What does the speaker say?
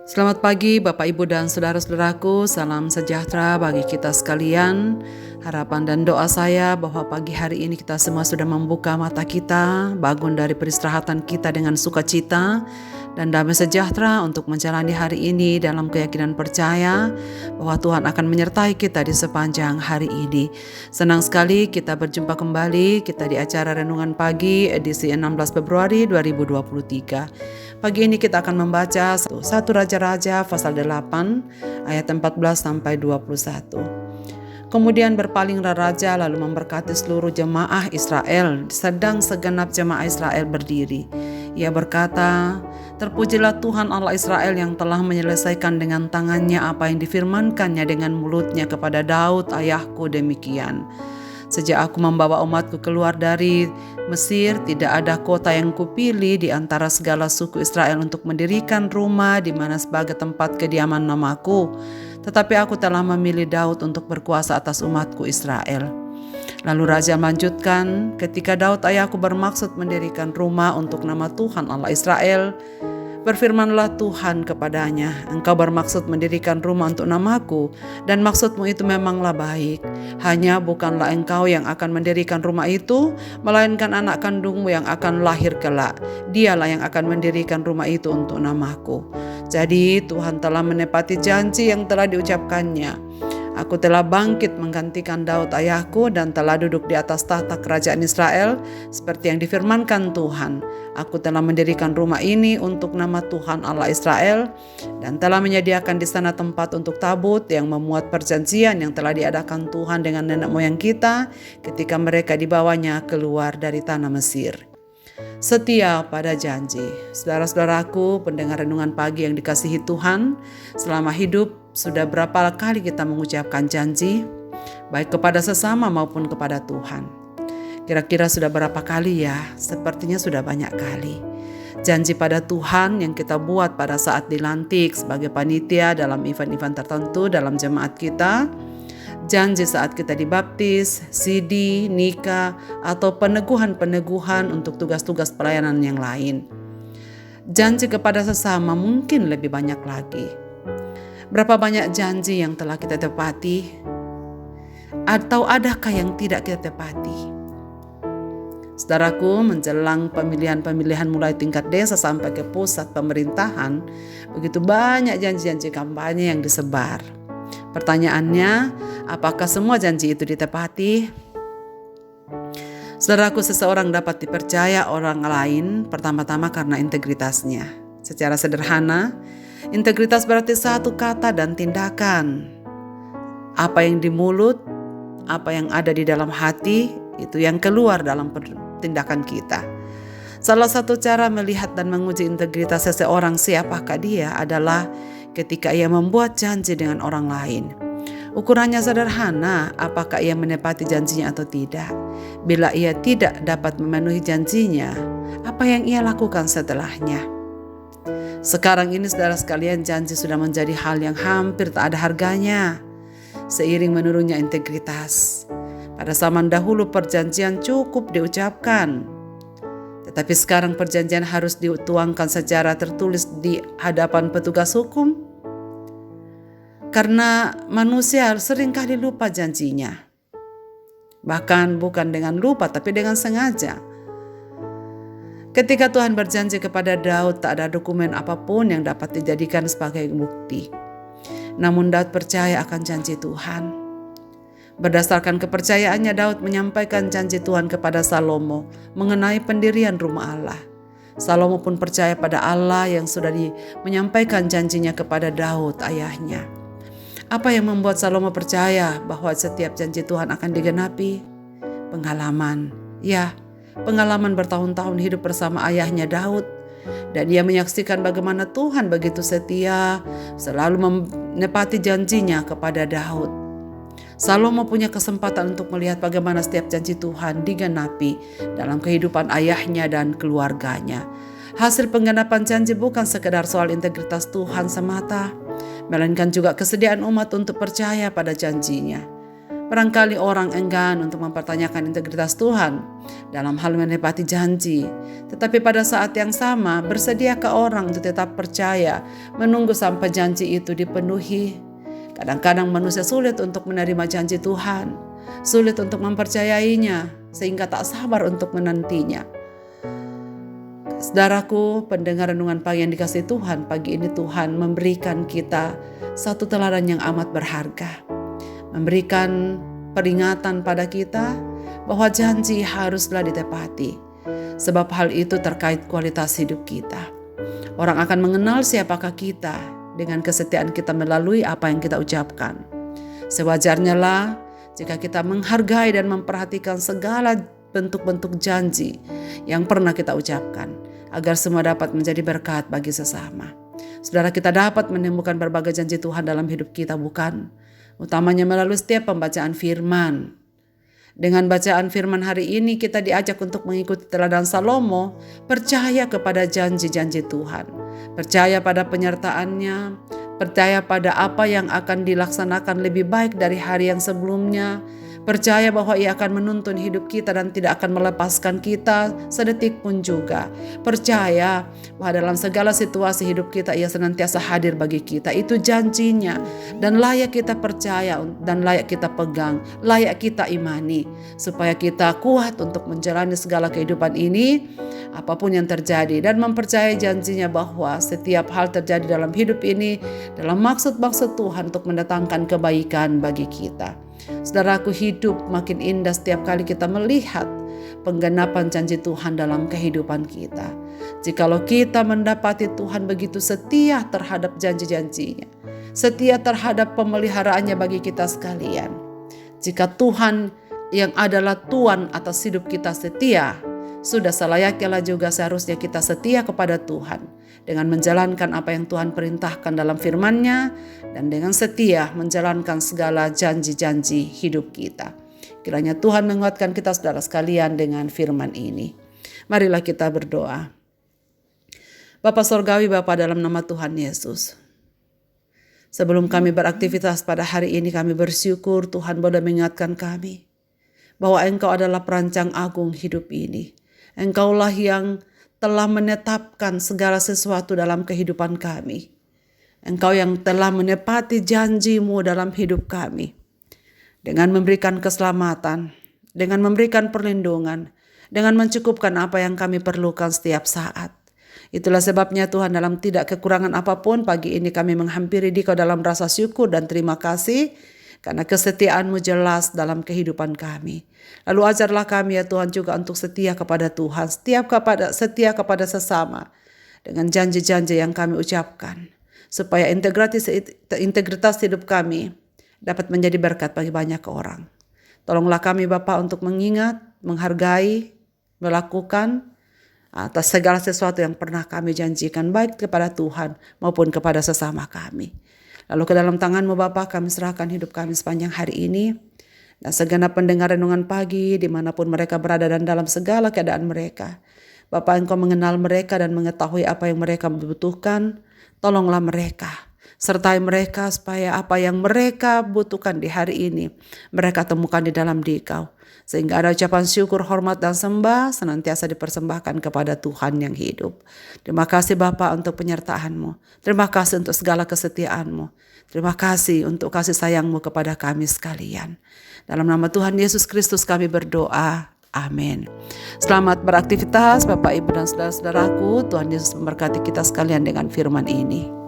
Selamat pagi Bapak Ibu dan saudara-saudaraku, salam sejahtera bagi kita sekalian. Harapan dan doa saya bahwa pagi hari ini kita semua sudah membuka mata kita, bangun dari peristirahatan kita dengan sukacita dan damai sejahtera untuk menjalani hari ini dalam keyakinan percaya bahwa Tuhan akan menyertai kita di sepanjang hari ini. Senang sekali kita berjumpa kembali kita di acara Renungan Pagi edisi 16 Februari 2023. Pagi ini kita akan membaca 1 Raja-Raja pasal 8 ayat 14 sampai 21. Kemudian berpalinglah raja lalu memberkati seluruh jemaah Israel sedang segenap jemaah Israel berdiri. Ia berkata, "Terpujilah Tuhan Allah Israel yang telah menyelesaikan dengan tangannya apa yang difirmankannya dengan mulutnya kepada Daud ayahku demikian. Sejak aku membawa umatku keluar dari Mesir, tidak ada kota yang kupilih di antara segala suku Israel untuk mendirikan rumah di mana sebagai tempat kediaman namaku. Tetapi aku telah memilih Daud untuk berkuasa atas umatku Israel." Lalu raja melanjutkan, "Ketika Daud ayahku bermaksud mendirikan rumah untuk nama Tuhan Allah Israel, berfirmanlah Tuhan kepadanya, engkau bermaksud mendirikan rumah untuk namaku, dan maksudmu itu memanglah baik. Hanya bukanlah engkau yang akan mendirikan rumah itu, melainkan anak kandungmu yang akan lahir kelak. Dialah yang akan mendirikan rumah itu untuk namaku." Jadi Tuhan telah menepati janji yang telah diucapkannya. "Aku telah bangkit menggantikan Daud ayahku dan telah duduk di atas tahta kerajaan Israel seperti yang difirmankan Tuhan. Aku telah mendirikan rumah ini untuk nama Tuhan Allah Israel dan telah menyediakan di sana tempat untuk tabut yang memuat perjanjian yang telah diadakan Tuhan dengan nenek moyang kita ketika mereka dibawanya keluar dari tanah Mesir." Setia pada janji. Saudara-saudaraku, pendengar renungan pagi yang dikasihi Tuhan, selama hidup sudah berapa kali kita mengucapkan janji, baik kepada sesama maupun kepada Tuhan? Kira-kira sudah berapa kali ya? Sepertinya sudah banyak kali. Janji pada Tuhan yang kita buat pada saat dilantik sebagai panitia dalam event-event tertentu dalam jemaat kita, janji saat kita dibaptis, sidi, nikah, atau peneguhan-peneguhan untuk tugas-tugas pelayanan yang lain. Janji kepada sesama mungkin lebih banyak lagi. Berapa banyak janji yang telah kita tepati? Atau adakah yang tidak kita tepati? Saudaraku, menjelang pemilihan-pemilihan mulai tingkat desa sampai ke pusat pemerintahan, begitu banyak janji-janji kampanye yang disebar. Pertanyaannya, apakah semua janji itu ditepati? Saudaraku, seseorang dapat dipercaya orang lain pertama-tama karena integritasnya. Secara sederhana, integritas berarti satu kata dan tindakan. Apa yang di mulut, apa yang ada di dalam hati, itu yang keluar dalam tindakan kita. Salah satu cara melihat dan menguji integritas seseorang siapakah dia adalah ketika ia membuat janji dengan orang lain. Ukurannya sederhana, apakah ia menepati janjinya atau tidak. Bila ia tidak dapat memenuhi janjinya, apa yang ia lakukan setelahnya? Sekarang ini saudara sekalian, janji sudah menjadi hal yang hampir tak ada harganya. Seiring menurunnya integritas. Pada zaman dahulu perjanjian cukup diucapkan. Tetapi sekarang perjanjian harus dituangkan secara tertulis di hadapan petugas hukum. Karena manusia seringkali lupa janjinya. Bahkan bukan dengan lupa tapi dengan sengaja. Ketika Tuhan berjanji kepada Daud, tak ada dokumen apapun yang dapat dijadikan sebagai bukti. Namun Daud percaya akan janji Tuhan. Berdasarkan kepercayaannya, Daud menyampaikan janji Tuhan kepada Salomo mengenai pendirian rumah Allah. Salomo pun percaya pada Allah yang sudah menyampaikan janjinya kepada Daud ayahnya. Apa yang membuat Salomo percaya bahwa setiap janji Tuhan akan digenapi? Pengalaman. Ya, pengalaman bertahun-tahun hidup bersama ayahnya Daud. Dan ia menyaksikan bagaimana Tuhan begitu setia, selalu menepati janjinya kepada Daud. Salomo punya kesempatan untuk melihat bagaimana setiap janji Tuhan digenapi dalam kehidupan ayahnya dan keluarganya. Hasil penggenapan janji bukan sekedar soal integritas Tuhan semata, melainkan juga kesediaan umat untuk percaya pada janjinya. Barangkali orang enggan untuk mempertanyakan integritas Tuhan dalam hal menepati janji. Tetapi pada saat yang sama, bersediakah orang untuk tetap percaya, menunggu sampai janji itu dipenuhi? Kadang-kadang manusia sulit untuk menerima janji Tuhan, sulit untuk mempercayainya, sehingga tak sabar untuk menantinya. Saudaraku, pendengar renungan pagi yang dikasihi Tuhan, pagi ini Tuhan memberikan kita satu teladan yang amat berharga. Memberikan peringatan pada kita bahwa janji haruslah ditepati. Sebab hal itu terkait kualitas hidup kita. Orang akan mengenal siapakah kita dengan kesetiaan kita melalui apa yang kita ucapkan. Sewajarnya lah jika kita menghargai dan memperhatikan segala bentuk-bentuk janji yang pernah kita ucapkan, agar semua dapat menjadi berkat bagi sesama. Saudara, kita dapat menemukan berbagai janji Tuhan dalam hidup kita, bukan? Utamanya melalui setiap pembacaan firman. Dengan bacaan firman hari ini kita diajak untuk mengikuti teladan Salomo, percaya kepada janji-janji Tuhan, percaya pada penyertaannya, percaya pada apa yang akan dilaksanakan lebih baik dari hari yang sebelumnya, percaya bahwa Ia akan menuntun hidup kita dan tidak akan melepaskan kita sedetik pun juga. Percaya bahwa dalam segala situasi hidup kita Ia senantiasa hadir bagi kita. Itu janjinya dan layak kita percaya dan layak kita pegang, layak kita imani. Supaya kita kuat untuk menjalani segala kehidupan ini, apapun yang terjadi, dan mempercayai janjinya bahwa setiap hal terjadi dalam hidup ini dalam maksud-maksud Tuhan untuk mendatangkan kebaikan bagi kita. Saudaraku, hidup makin indah setiap kali kita melihat penggenapan janji Tuhan dalam kehidupan kita. Jikalau kita mendapati Tuhan begitu setia terhadap janji-janjinya, setia terhadap pemeliharaannya bagi kita sekalian. Jika Tuhan yang adalah Tuhan atas hidup kita setia, sudah selayaknya juga seharusnya kita setia kepada Tuhan dengan menjalankan apa yang Tuhan perintahkan dalam firman-Nya dan dengan setia menjalankan segala janji-janji hidup kita. Kiranya Tuhan menguatkan kita saudara sekalian dengan firman ini. Marilah kita berdoa. Bapa Sorgawi, Bapa dalam nama Tuhan Yesus, sebelum kami beraktivitas pada hari ini, kami bersyukur Tuhan boleh mengingatkan kami bahwa Engkau adalah perancang agung hidup ini. Engkaulah yang telah menetapkan segala sesuatu dalam kehidupan kami. Engkau yang telah menepati janji-Mu dalam hidup kami. Dengan memberikan keselamatan, dengan memberikan perlindungan, dengan mencukupkan apa yang kami perlukan setiap saat. Itulah sebabnya Tuhan, dalam tidak kekurangan apapun, pagi ini kami menghampiri Dikau dalam rasa syukur dan terima kasih, karena kesetiaan-Mu jelas dalam kehidupan kami. Lalu ajarlah kami ya Tuhan juga untuk setia kepada Tuhan, setia kepada sesama dengan janji-janji yang kami ucapkan, supaya integritas hidup kami dapat menjadi berkat bagi banyak orang. Tolonglah kami Bapa untuk mengingat, menghargai, melakukan atas segala sesuatu yang pernah kami janjikan, baik kepada Tuhan maupun kepada sesama kami. Lalu ke dalam tangan-Mu Bapa kami serahkan hidup kami sepanjang hari ini, dan segenap pendengar renungan pagi dimanapun mereka berada dan dalam segala keadaan mereka. Bapa, Engkau mengenal mereka dan mengetahui apa yang mereka butuhkan. Tolonglah mereka, sertai mereka supaya apa yang mereka butuhkan di hari ini mereka temukan di dalam Dikau, sehingga ada ucapan syukur, hormat dan sembah senantiasa dipersembahkan kepada Tuhan yang hidup. Terima kasih Bapa untuk penyertaan-Mu. Terima kasih untuk segala kesetiaan-Mu. Terima kasih untuk kasih sayang-Mu kepada kami sekalian. Dalam nama Tuhan Yesus Kristus kami berdoa. Amin. Selamat beraktivitas Bapak, Ibu dan saudara-saudaraku. Tuhan Yesus memberkati kita sekalian dengan firman ini.